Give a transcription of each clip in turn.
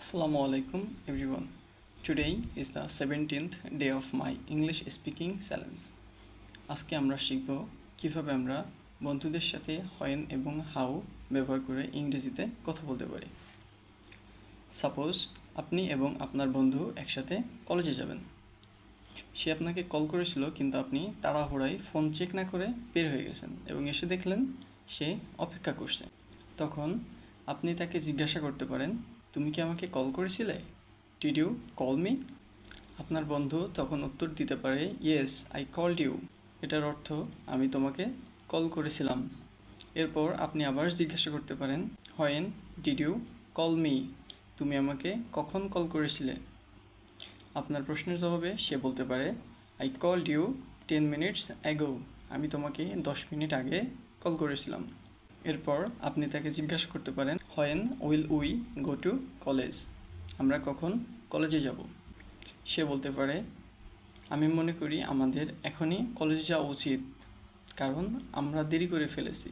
Assalamu alaikum everyone. Today is the 17th day of my English speaking challenge. আজকে আমরা শিখব কিভাবে আমরা বন্ধুদের সাথে হোয়েন এবং হাউ ব্যবহার করে ইংরেজিতে কথা বলতে পারি। সাপোজ আপনি এবং আপনার বন্ধু একসাথে কলেজে যাবেন। সে আপনাকে কল করেছিল কিন্তু আপনি তাড়াহুড়ায় ফোন চেক না করে বের হয়ে গেছেন এবং এসে দেখলেন সে অপেক্ষা করছে। তখন আপনি তাকে জিজ্ঞাসা করতে পারেন, তুমি কি আমাকে কল করেছিলে? Did you call me? আপনার বন্ধু তখন উত্তর দিতে পারে, ইয়েস আই কলড ইউ। এটার অর্থ আমি তোমাকে কল করেছিলাম। এরপর আপনি আবার জিজ্ঞাসা করতে পারেন, when did you call me? তুমি আমাকে কখন কল করেছিলে? আপনার প্রশ্নের জবাবে সে বলতে পারে, I called you 10 minutes ago. আমি তোমাকে 10 মিনিট আগে কল করেছিলাম। এরপর আপনি তাকে জিজ্ঞাসা করতে পারেন, when will we go to college? আমরা কখন কলেজে যাব? সে বলতে পারে, আমি মনে করি আমাদের এখনই কলেজে যাওয়া উচিত, কারণ আমরা দেরি করে ফেলেছি।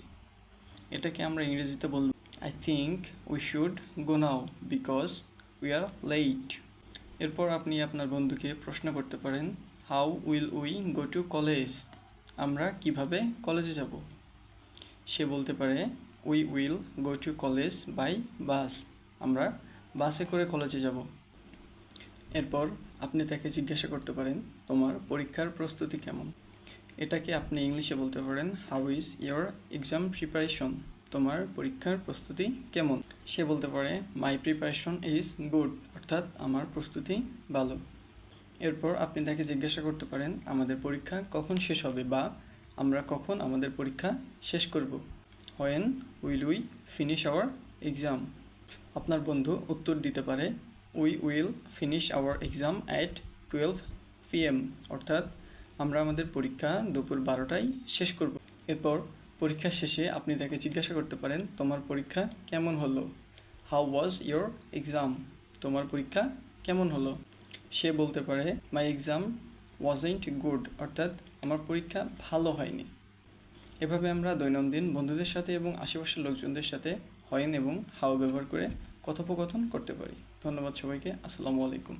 এটাকে আমরা ইংরেজিতে বলব, I think we should go now because we are late. এরপর আপনি আপনার বন্ধুকে প্রশ্ন করতে পারেন, how will we go to college? আমরা কিভাবে কলেজে যাব? সে বলতে পারে, we will go to college by bus. আমরা বাসে করে কলেজে যাব। এরপর আপনি তাকে জিজ্ঞাসা করতে পারেন, তোমার পরীক্ষার প্রস্তুতি কেমন? এটাকে আপনি ইংলিশে বলতে পারেন, how is your exam preparation? তোমার পরীক্ষার প্রস্তুতি কেমন? সে বলতে পারে, মাই প্রিপারেশন ইজ গুড, অর্থাৎ আমার প্রস্তুতি ভালো। এরপর আপনি তাকে জিজ্ঞাসা করতে পারেন, আমাদের পরীক্ষা কখন শেষ হবে, বা আমরা কখন আমাদের পরীক্ষা শেষ করব? When will we finish hour exam? আপনার বন্ধু উত্তর দিতে পারে, we will finish hour exam at 12 PM, অর্থাৎ আমরা আমাদের পরীক্ষা দুপুর 12টায় শেষ করব। এরপর পরীক্ষা শেষে আপনি তাকে জিজ্ঞাসা করতে পারেন, তোমার পরীক্ষা কেমন হলো? How was your exam? তোমার পরীক্ষা কেমন হলো? সে বলতে পারে, মাই এক্সাম ওয়াজন্ট গুড, অর্থাৎ আমার পরীক্ষা ভালো হয়নি। এভাবে আমরা দৈনন্দিন বন্ধুদের সাথে এবং আশেপাশের লোকজনদের সাথে হোয়েন এবং হাউ ব্যবহার করে কথোপকথন করতে পারি। ধন্যবাদ সবাইকে। আসসালামু আলাইকুম।